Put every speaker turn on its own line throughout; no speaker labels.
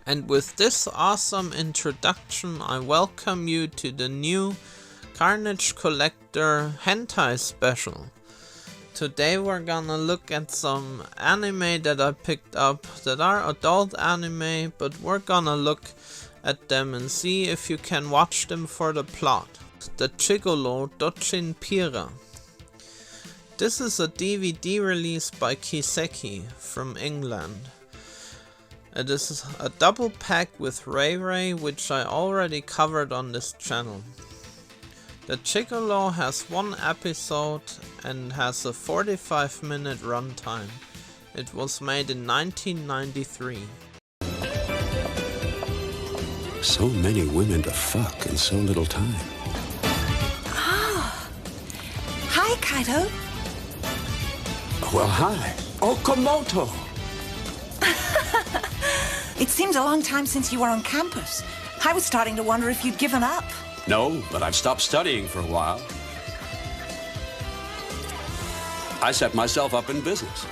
And with this awesome introduction, I welcome you to the new Carnage Collector Hentai Special. Today we're gonna look at some anime that I picked up that are adult anime, but we're gonna look at them and see if you can watch them for the plot. The Gigolo Dojin Pira. This is a DVD release by Kiseki from England. It is a double pack with Ray Ray, which I already covered on this channel. The Gigolo has one episode and has a 45-minute runtime. It was made in 1993.
So many women to fuck in so little time.
Ah. Hi, Kaito.
Well, hi. Okamoto!
It seems a long time since you were on campus. I was starting to wonder if you'd given up.
No, but I've stopped studying for a while. I set myself up in business.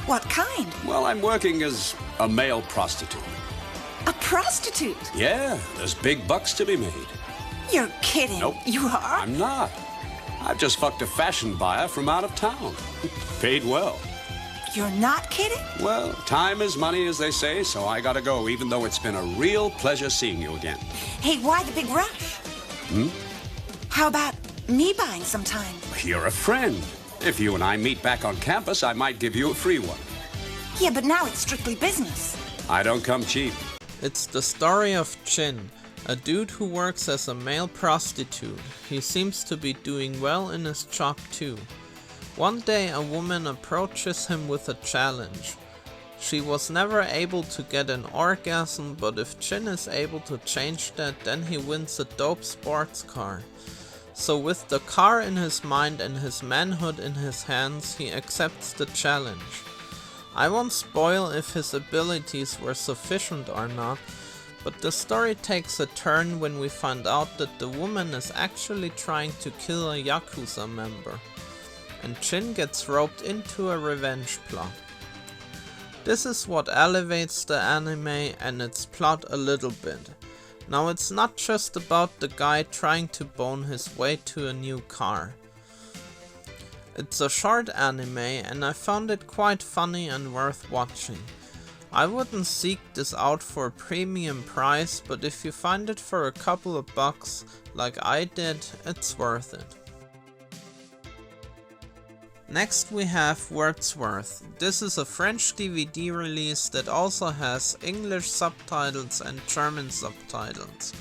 What kind?
Well, I'm working as a male prostitute.
A prostitute?
Yeah, there's big bucks to be made.
You're kidding.
Nope.
You are?
I'm not. I've just fucked a fashion buyer from out of town. Paid well.
You're not kidding?
Well, time is money, as they say, so I gotta go, even though it's been a real pleasure seeing you again.
Hey, why the big rush? How about me buying some time?
You're a friend. If you and I meet back on campus, I might give you a free one.
Yeah, but now it's strictly business.
I don't come cheap.
It's the story of Jin, a dude who works as a male prostitute. He seems to be doing well in his job too. One day a woman approaches him with a challenge. She was never able to get an orgasm, but if Jin is able to change that, then he wins a dope sports car. So with the car in his mind and his manhood in his hands, he accepts the challenge. I won't spoil if his abilities were sufficient or not, but the story takes a turn when we find out that the woman is actually trying to kill a Yakuza member, and Jin gets roped into a revenge plot. This is what elevates the anime and its plot a little bit. Now it's not just about the guy trying to bone his way to a new car. It's a short anime and I found it quite funny and worth watching. I wouldn't seek this out for a premium price, but if you find it for a couple of bucks like I did, it's worth it. Next we have Wordsworth. This is a French DVD release that also has English subtitles and German subtitles.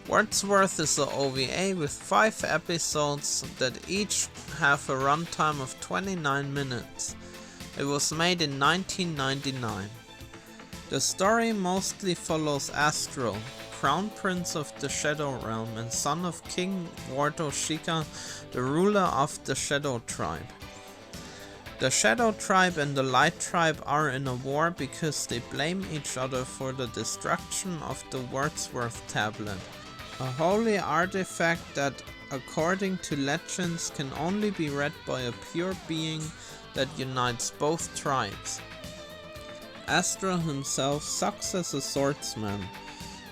Wordsworth is a OVA with 5 episodes that each have a runtime of 29 minutes. It was made in 1999. The story mostly follows Astral, Crown Prince of the Shadow Realm and son of King Wardo Shika, the ruler of the Shadow Tribe. The Shadow Tribe and the Light Tribe are in a war because they blame each other for the destruction of the Wordsworth Tablet, a holy artifact that, according to legends, can only be read by a pure being that unites both tribes. Astral himself sucks as a swordsman,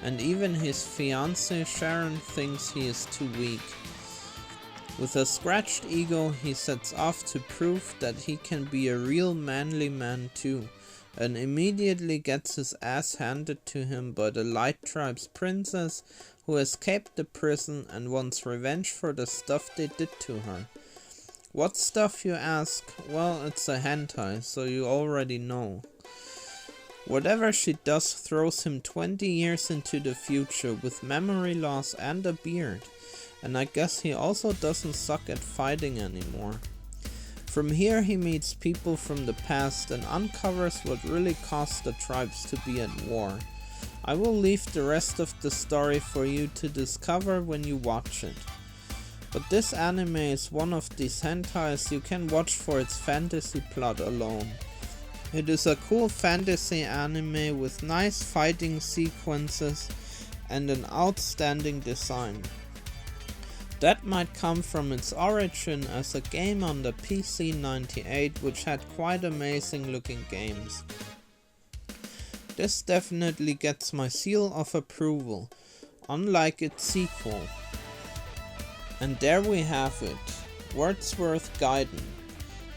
and even his fiancée Sharon thinks he is too weak. With a scratched ego, he sets off to prove that he can be a real manly man too, and immediately gets his ass handed to him by the Light Tribe's princess, who escaped the prison and wants revenge for the stuff they did to her. What stuff, you ask? Well, it's a hentai, so you already know. Whatever she does throws him 20 years into the future with memory loss and a beard, and I guess he also doesn't suck at fighting anymore. From here he meets people from the past and uncovers what really caused the tribes to be at war. I will leave the rest of the story for you to discover when you watch it. But this anime is one of these hentais you can watch for its fantasy plot alone. It is a cool fantasy anime with nice fighting sequences and an outstanding design. That might come from its origin as a game on the PC-98, which had quite amazing looking games. This definitely gets my seal of approval, unlike its sequel. And there we have it, Wordsworth Gaiden.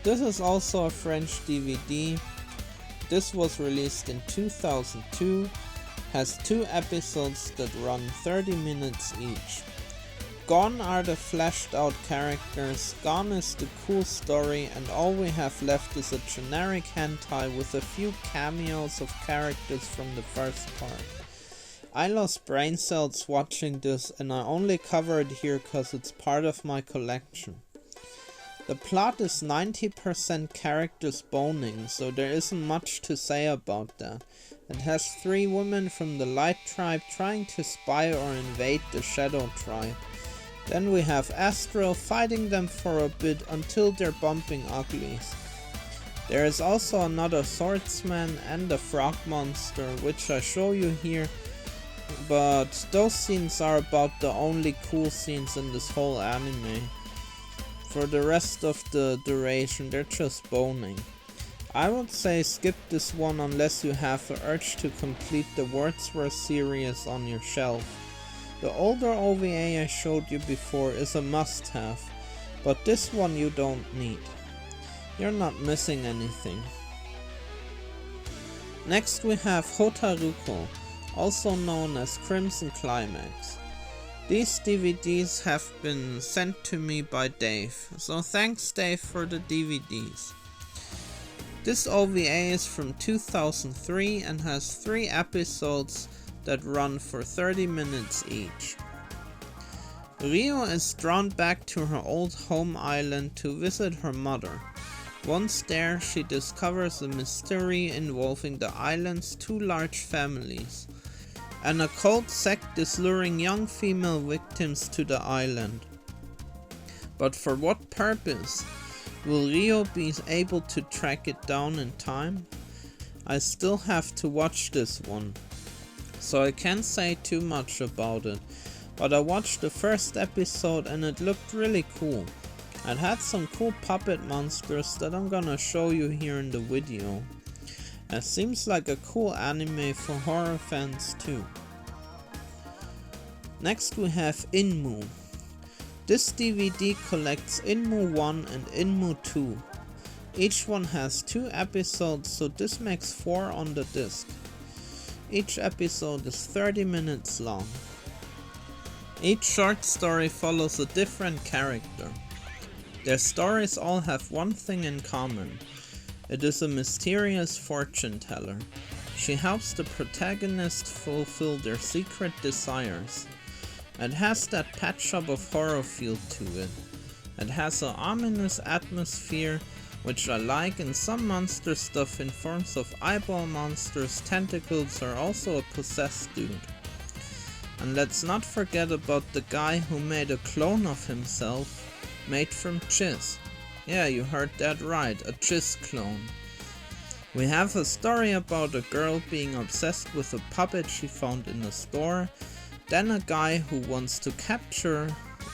This is also a French DVD. This was released in 2002, has 2 episodes that run 30 minutes each. Gone are the fleshed out characters, gone is the cool story, and all we have left is a generic hentai with a few cameos of characters from the first part. I lost brain cells watching this, and I only cover it here cause it's part of my collection. The plot is 90% characters boning, so there isn't much to say about that. It has 3 women from the Light Tribe trying to spy or invade the Shadow Tribe. Then we have Astro fighting them for a bit until they're bumping uglies. There is also another swordsman and a frog monster, which I show you here, but those scenes are about the only cool scenes in this whole anime. For the rest of the duration, they're just boning. I would say skip this one unless you have the urge to complete the Wordsworth series on your shelf. The older OVA I showed you before is a must-have, but this one you don't need. You're not missing anything. Next we have Hotaruko, also known as Crimson Climax. These DVDs have been sent to me by Dave, so thanks Dave for the DVDs. This OVA is from 2003 and has 3 episodes that run for 30 minutes each. Rio is drawn back to her old home island to visit her mother. Once there, she discovers a mystery involving the island's 2 large families. An occult sect is luring young female victims to the island. But for what purpose? Will Rio be able to track it down in time? I still have to watch this one, so I can't say too much about it, but I watched the first episode and it looked really cool. It had some cool puppet monsters that I'm gonna show you here in the video. It seems like a cool anime for horror fans too. Next we have Inmu. This DVD collects Inmu 1 and Inmu 2. Each one has 2 episodes, so this makes 4 on the disc. Each episode is 30 minutes long. Each short story follows a different character. Their stories all have one thing in common. It is a mysterious fortune teller. She helps the protagonist fulfill their secret desires. It has that Pet Shop of Horror feel to it. It has an ominous atmosphere, which I like, and some monster stuff in forms of eyeball monsters, tentacles, or also a possessed dude. And let's not forget about the guy who made a clone of himself, made from jizz. Yeah, you heard that right, a jizz clone. We have a story about a girl being obsessed with a puppet she found in a store, then a guy who wants to capture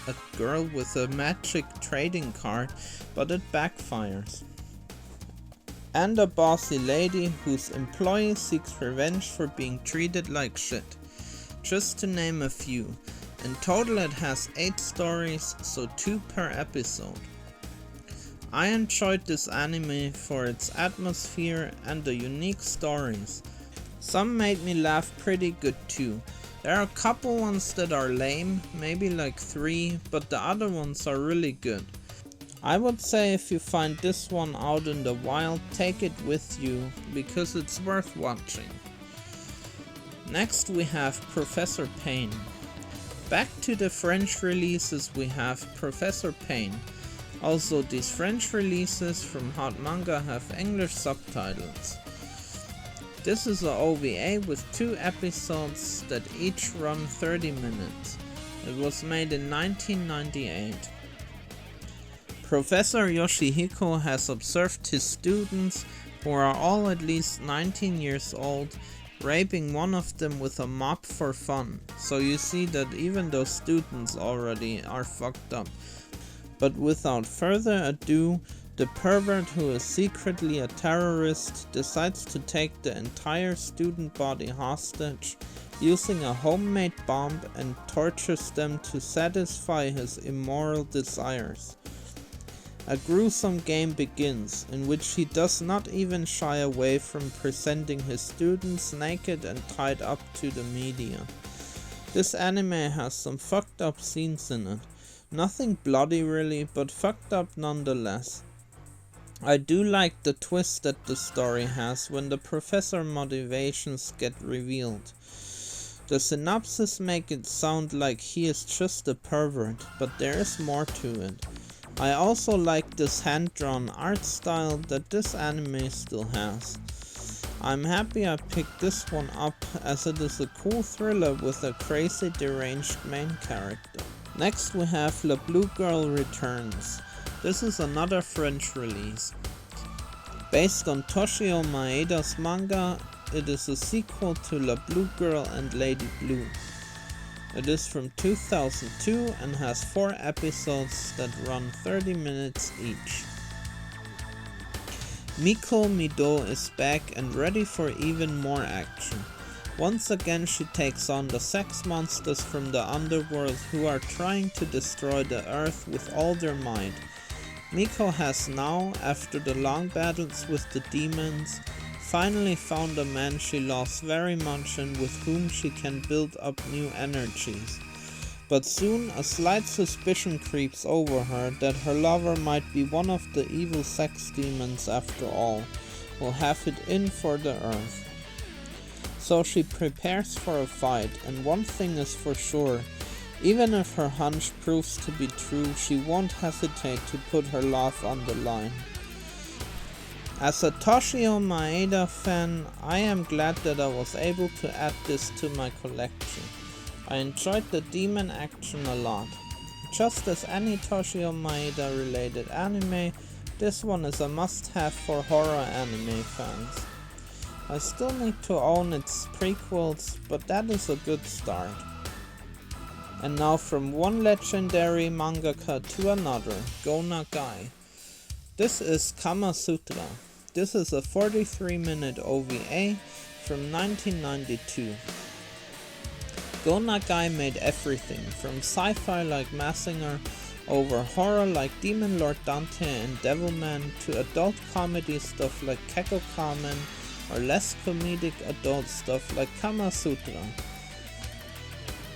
a girl with a magic trading card, but it backfires. And a bossy lady whose employee seeks revenge for being treated like shit. Just to name a few. In total it has 8 stories, so 2 per episode. I enjoyed this anime for its atmosphere and the unique stories. Some made me laugh pretty good too. There are a couple ones that are lame, maybe like 3, but the other ones are really good. I would say if you find this one out in the wild, take it with you, because it's worth watching. Next we have Professor Pain. Back to the French releases, we have Professor Pain. Also, these French releases from Hot Manga have English subtitles. This is a OVA with 2 episodes that each run 30 minutes. It was made in 1998. Professor Yoshihiko has observed his students, who are all at least 19 years old, raping one of them with a mop for fun. So you see that even those students already are fucked up. But without further ado, The pervert, who is secretly a terrorist, decides to take the entire student body hostage using a homemade bomb and tortures them to satisfy his immoral desires. A gruesome game begins, in which he does not even shy away from presenting his students naked and tied up to the media. This anime has some fucked up scenes in it. Nothing bloody really, but fucked up nonetheless. I do like the twist that the story has when the professor motivations get revealed. The synopsis make it sound like he is just a pervert, but there is more to it. I also like this hand-drawn art style that this anime still has. I'm happy I picked this one up, as it is a cool thriller with a crazy deranged main character. Next we have La Blue Girl Returns. This is another French release. Based on Toshio Maeda's manga, it is a sequel to La Blue Girl and Lady Blue. It is from 2002 and has 4 episodes that run 30 minutes each. Miko Mido is back and ready for even more action. Once again she takes on the sex monsters from the underworld who are trying to destroy the earth with all their might. Miko has now, after the long battles with the demons, finally found a man she loves very much and with whom she can build up new energies. But soon a slight suspicion creeps over her that her lover might be one of the evil sex demons after all, will have it in for the earth. So she prepares for a fight, and one thing is for sure, even if her hunch proves to be true, she won't hesitate to put her love on the line. As a Toshio Maeda fan, I am glad that I was able to add this to my collection. I enjoyed the demon action a lot. Just as any Toshio Maeda related anime, this one is a must-have for horror anime fans. I still need to own its prequels, but that is a good start. And now from one legendary mangaka to another, Go Nagai. This is Kama Sutra. This is a 43-minute OVA from 1992. Go Nagai made everything from sci-fi like Mazinger over horror like Demon Lord Dante and Devilman to adult comedy stuff like Kekko Kamen or less comedic adult stuff like Kama Sutra.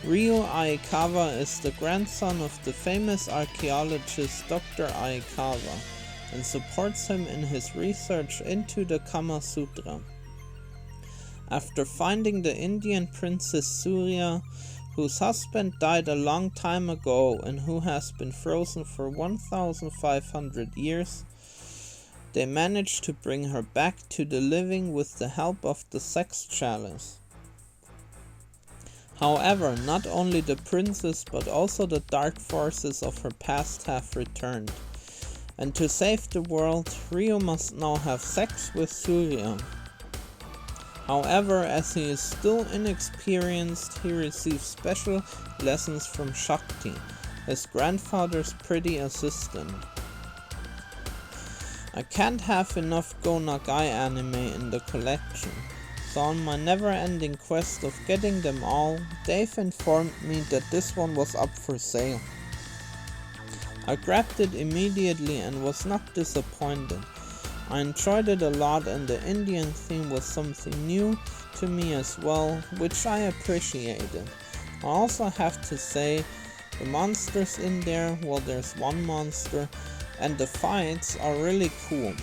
Ryo Aikawa is the grandson of the famous archaeologist Dr. Aikawa and supports him in his research into the Kama Sutra. After finding the Indian princess Surya, whose husband died a long time ago and who has been frozen for 1,500 years, they managed to bring her back to the living with the help of the sex chalice. However, not only the princess but also the dark forces of her past have returned, and to save the world, Ryo must now have sex with Surya. However, as he is still inexperienced, he receives special lessons from Shakti, his grandfather's pretty assistant. I can't have enough Go Nagai anime in the collection, so on my never-ending quest of getting them all, Dave informed me that this one was up for sale. I grabbed it immediately and was not disappointed. I enjoyed it a lot and the Indian theme was something new to me as well, which I appreciated. I also have to say, the monsters in there, well there's one monster, and the fights are really cool.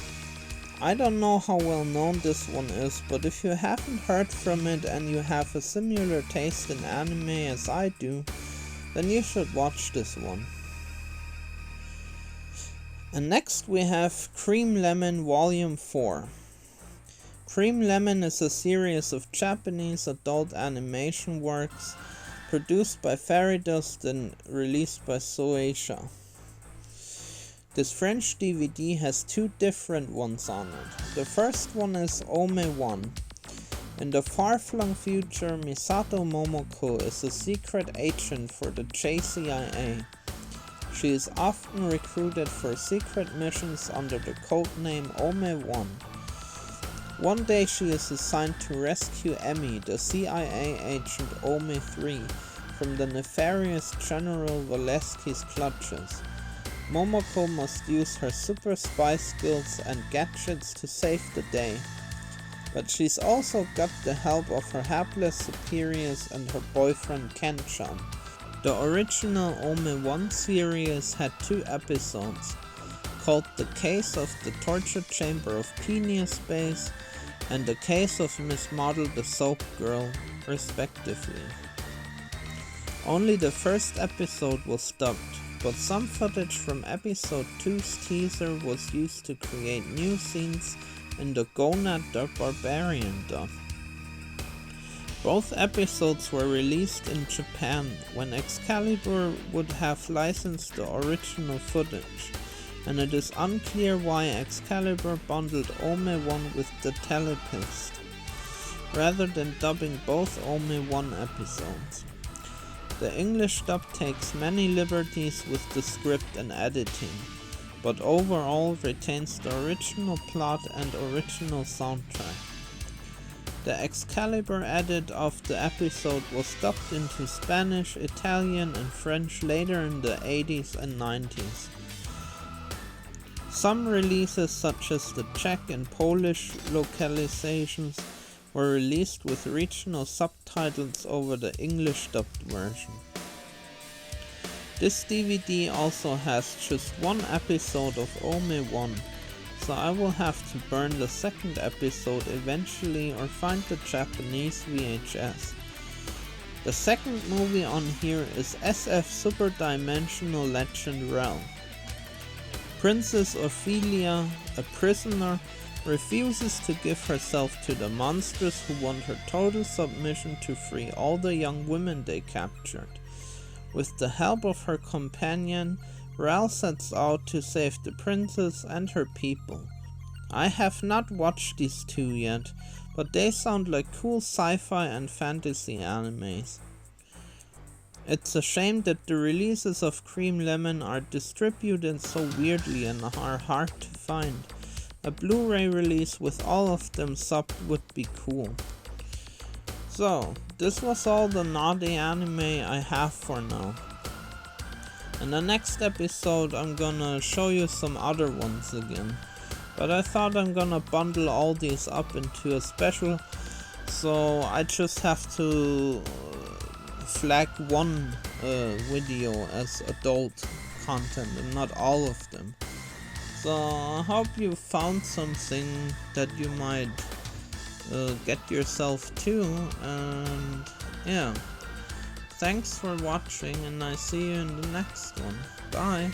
I don't know how well known this one is, but if you haven't heard from it and you have a similar taste in anime as I do, then you should watch this one. And next we have Cream Lemon Volume 4. Cream Lemon is a series of Japanese adult animation works produced by Fairy Dust and released by Shueisha. This French DVD has 2 different ones on it. The first one is Ome 1. In the far-flung future, Misato Momoko is a secret agent for the JCIA. She is often recruited for secret missions under the codename Ome-1. One day she is assigned to rescue Emmy, the CIA agent Ome-3, from the nefarious General Valesky's clutches. Momoko must use her super spy skills and gadgets to save the day. But she's also got the help of her hapless superiors and her boyfriend Ken-chan. The original Ome-1 series had 2 episodes, called The Case of the Torture Chamber of Peneus Base and The Case of Miss Model the Soap Girl, respectively. Only the first episode was dubbed, but some footage from episode 2's teaser was used to create new scenes in the Gonad the Barbarian dub. Both episodes were released in Japan when Excalibur would have licensed the original footage, and it is unclear why Excalibur bundled Ome-1 with the Telepist, rather than dubbing both Ome-1 episodes. The English dub takes many liberties with the script and editing, but overall retains the original plot and original soundtrack. The Excalibur edit of the episode was dubbed into Spanish, Italian and French later in the 80s and 90s. Some releases, such as the Czech and Polish localizations, were released with regional subtitles over the English dubbed version. This DVD also has just 1 episode of Ome-1, so I will have to burn the second episode eventually or find the Japanese VHS. The second movie on here is SF Super Dimensional Legend Realm. Princess Ophelia, a prisoner, refuses to give herself to the monsters who want her total submission to free all the young women they captured. With the help of her companion, Ral sets out to save the princess and her people. I have not watched these 2 yet, but they sound like cool sci-fi and fantasy animes. It's a shame that the releases of Cream Lemon are distributed so weirdly and are hard to find. A Blu-ray release with all of them subbed would be cool. So, this was all the naughty anime I have for now. In the next episode I'm gonna show you some other ones again. But I thought I'm gonna bundle all these up into a special, so I just have to flag one video as adult content and not all of them. So I hope you found something that you might get yourself to, and yeah, thanks for watching and I see you in the next one. Bye.